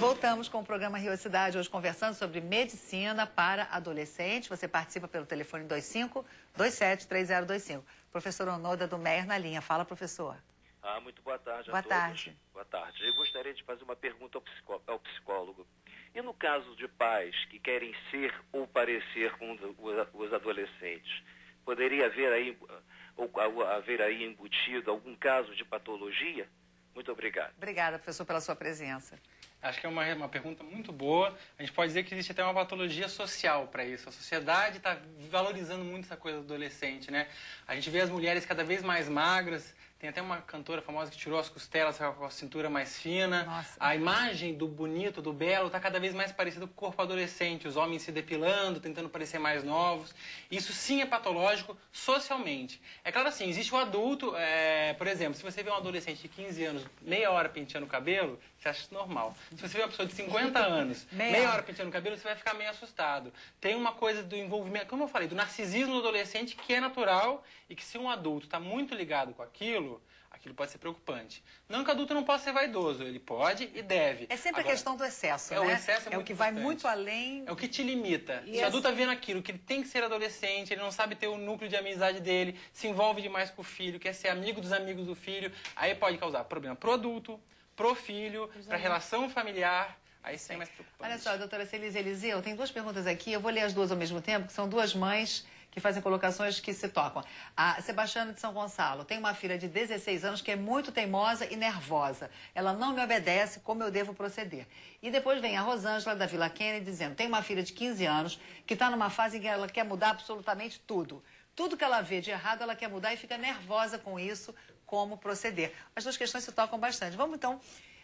Voltamos com o programa Rio Cidade, hoje conversando sobre medicina para adolescentes. Você participa pelo telefone 25273025. Professor Onoda do Meier na linha. Fala, professor. Muito boa tarde a todos. Boa tarde. Boa tarde. Eu gostaria de fazer uma pergunta ao psicólogo. E no caso de pais que querem ser ou parecer com os adolescentes, poderia haver aí embutido algum caso de patologia? Muito obrigado. Obrigada, professor, pela sua presença. Acho que é uma pergunta muito boa. A gente pode dizer que existe até uma patologia social para isso. A sociedade está valorizando muito essa coisa do adolescente, né? A gente vê as mulheres cada vez mais magras. Tem até uma cantora famosa que tirou as costelas com a cintura mais fina. Nossa. A imagem do bonito, do belo, está cada vez mais parecida com o corpo adolescente. Os homens se depilando, tentando parecer mais novos. Isso sim é patológico socialmente. É claro assim, existe o adulto, por exemplo, se você vê um adolescente de 15 anos meia hora penteando o cabelo, você acha isso normal. Se você vê uma pessoa de 50 anos meia hora penteando o cabelo, você vai ficar meio assustado. Tem uma coisa do envolvimento, como eu falei, do narcisismo do adolescente que é natural e que se um adulto está muito ligado com aquilo pode ser preocupante. Não que o adulto não possa ser vaidoso, ele pode e deve. É sempre a questão do excesso, né? O excesso é o que vai muito além... É o que te limita. Se o adulto está vendo aquilo, que ele tem que ser adolescente, ele não sabe ter o núcleo de amizade dele, se envolve demais com o filho, quer ser amigo dos amigos do filho, aí pode causar problema pro adulto, pro filho, pra relação familiar. Aí sim é mais preocupante. Olha só, doutora Celise Eliseu, tem duas perguntas aqui, eu vou ler as duas ao mesmo tempo, que são duas mães que fazem colocações que se tocam. A Sebastiana de São Gonçalo tem uma filha de 16 anos que é muito teimosa e nervosa. Ela não me obedece, como eu devo proceder? E depois vem a Rosângela da Vila Kennedy dizendo, tem uma filha de 15 anos que está numa fase em que ela quer mudar absolutamente tudo. Tudo que ela vê de errado, ela quer mudar e fica nervosa com isso, como proceder. As duas questões se tocam bastante. Vamos, então,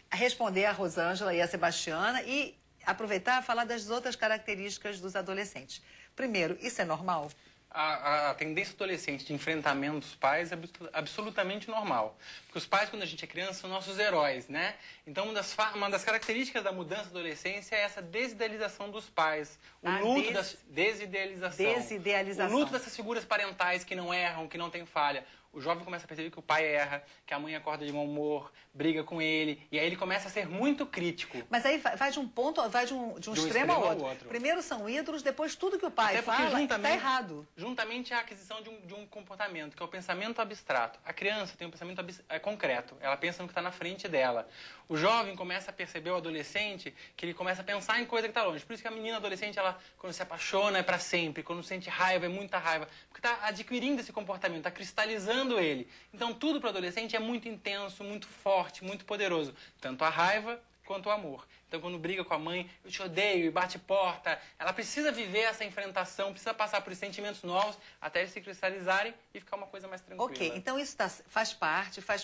responder a Rosângela e a Sebastiana e aproveitar e falar das outras características dos adolescentes. Primeiro, isso é normal? A tendência adolescente de enfrentamento dos pais é absolutamente normal. Porque os pais, quando a gente é criança, são nossos heróis, né? Então, uma das características da mudança da adolescência é essa desidealização dos pais. O luto da desidealização. O luto dessas figuras parentais que não erram, que não têm falha. O jovem começa a perceber que o pai erra, que a mãe acorda de mau humor, briga com ele, e aí ele começa a ser muito crítico. Mas aí vai de um ponto, vai de um extremo ao outro. Primeiro são ídolos, depois tudo que o pai fala está errado. Juntamente a aquisição de um comportamento, que é o pensamento abstrato. A criança tem um pensamento concreto, ela pensa no que está na frente dela. O jovem começa a perceber, o adolescente, que ele começa a pensar em coisa que está longe. Por isso que a menina adolescente, ela, quando se apaixona, é para sempre. Quando sente raiva, é muita raiva. Porque está adquirindo esse comportamento, está cristalizando ele. Então, tudo para o adolescente é muito intenso, muito forte, muito poderoso. Tanto a raiva quanto o amor. Então, quando briga com a mãe, eu te odeio, e bate porta, ela precisa viver essa enfrentação, precisa passar por sentimentos novos, até eles se cristalizarem e ficar uma coisa mais tranquila. Ok, então isso faz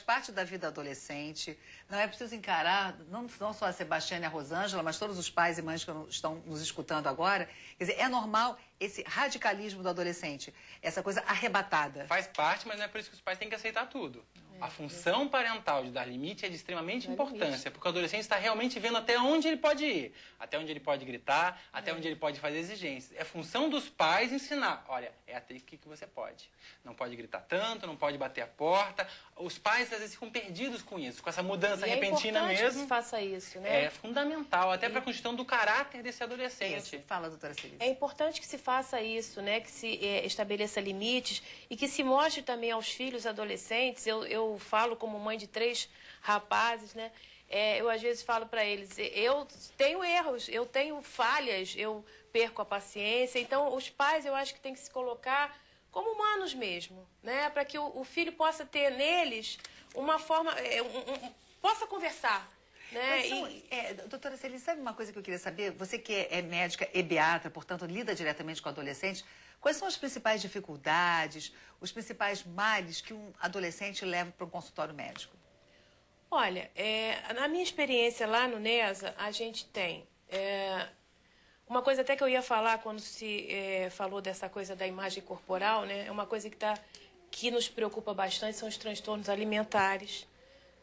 parte da vida adolescente. Não é preciso encarar, não só a Sebastiana e a Rosângela, mas todos os pais e mães que estão nos escutando agora. Quer dizer, é normal esse radicalismo do adolescente, essa coisa arrebatada. Faz parte, mas não é por isso que os pais têm que aceitar tudo. A função parental de dar limite é de extremamente importância, porque o adolescente está realmente vendo até onde ele pode ir, até onde ele pode gritar, até onde ele pode fazer exigências. É função dos pais ensinar, olha, é até aqui que você pode. Não pode gritar tanto, não pode bater a porta. Os pais às vezes ficam perdidos com isso, com essa mudança repentina mesmo. É importante que se faça isso, né? É fundamental, até para a construção do caráter desse adolescente. Isso. Fala, doutora Celise. É importante que se faça isso, né? Que se estabeleça limites e que se mostre também aos filhos adolescentes. Eu falo como mãe de 3 rapazes, né? Eu às vezes falo para eles, eu tenho erros, eu tenho falhas, eu perco a paciência. Então, os pais, eu acho que tem que se colocar como humanos mesmo, né? Para que o filho possa ter neles uma forma, possa conversar. Né? Doutora Celise, sabe uma coisa que eu queria saber? Você que é médica e pediatra, portanto, lida diretamente com adolescentes, quais são as principais dificuldades, os principais males que um adolescente leva para um consultório médico? Olha, na minha experiência lá no NESA, a gente tem uma coisa até que eu ia falar quando se falou dessa coisa da imagem corporal, né? É uma coisa que nos preocupa bastante, são os transtornos alimentares,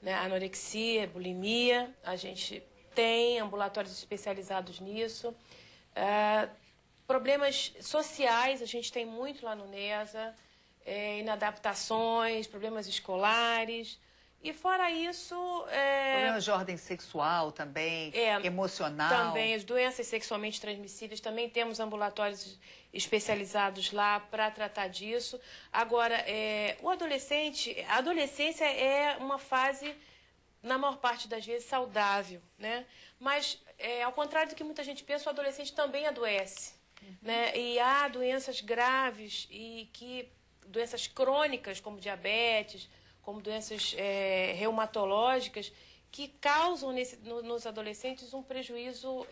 né? Anorexia, bulimia, a gente tem ambulatórios especializados nisso. Problemas sociais, a gente tem muito lá no NESA, inadaptações, problemas escolares. E fora isso... Problemas de ordem sexual também, emocional. Também, as doenças sexualmente transmissíveis, também temos ambulatórios especializados lá para tratar disso. Agora, a adolescência é uma fase, na maior parte das vezes, saudável, né? Mas, ao contrário do que muita gente pensa, o adolescente também adoece, né? E há doenças graves doenças crônicas, como diabetes, como doenças reumatológicas, que causam nos adolescentes um prejuízo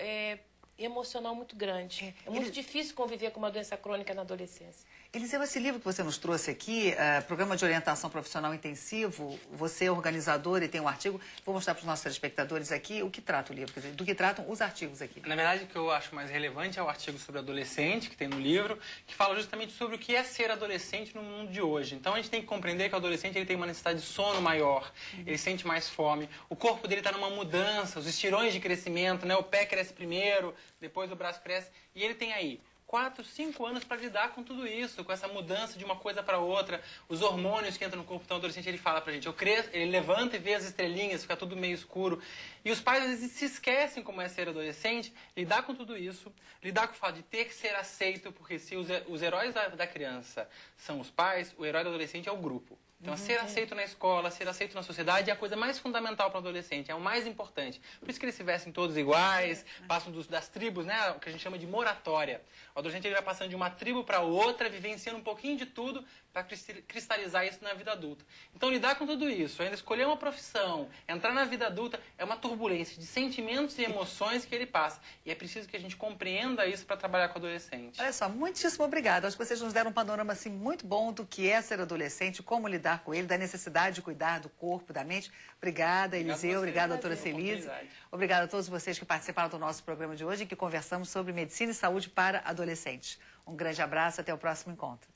emocional muito grande. É muito difícil conviver com uma doença crônica na adolescência. Eliseu, esse livro que você nos trouxe aqui, Programa de Orientação Profissional Intensivo, você é organizador e tem um artigo, vou mostrar para os nossos telespectadores aqui o que trata o livro, quer dizer, do que tratam os artigos aqui. Na verdade, o que eu acho mais relevante é o artigo sobre adolescente, que tem no livro, que fala justamente sobre o que é ser adolescente no mundo de hoje. Então, a gente tem que compreender que o adolescente ele tem uma necessidade de sono maior, ele sente mais fome, o corpo dele está numa mudança, os estirões de crescimento, né? O pé cresce primeiro, depois o braço cresce, e ele tem aí 4, 5 anos para lidar com tudo isso, com essa mudança de uma coisa para outra, os hormônios que entram no corpo do adolescente, ele fala pra gente, ele levanta e vê as estrelinhas, fica tudo meio escuro, e os pais às vezes se esquecem como é ser adolescente, lidar com tudo isso, lidar com o fato de ter que ser aceito, porque se os heróis da criança são os pais, o herói do adolescente é o grupo. Então, ser aceito na escola, ser aceito na sociedade é a coisa mais fundamental para o adolescente, é o mais importante. Por isso que eles se vestem todos iguais, passam das tribos, né, o que a gente chama de moratória. O adolescente ele vai passando de uma tribo para outra, vivenciando um pouquinho de tudo para cristalizar isso na vida adulta. Então, lidar com tudo isso, ainda escolher uma profissão, entrar na vida adulta, é uma turbulência de sentimentos e emoções que ele passa. E é preciso que a gente compreenda isso para trabalhar com o adolescente. Olha só, muitíssimo obrigada. Acho que vocês nos deram um panorama assim, muito bom do que é ser adolescente, como lidar com ele, da necessidade de cuidar do corpo, da mente. Obrigada, Eliseu. Obrigada, doutora Celise. Obrigada a todos vocês que participaram do nosso programa de hoje, em que conversamos sobre medicina e saúde para adolescentes. Um grande abraço, até o próximo encontro.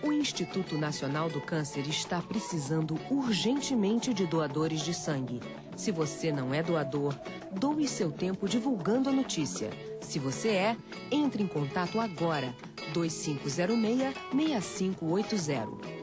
O Instituto Nacional do Câncer está precisando urgentemente de doadores de sangue. Se você não é doador, doe seu tempo divulgando a notícia. Se você é, entre em contato agora, 2506-6580.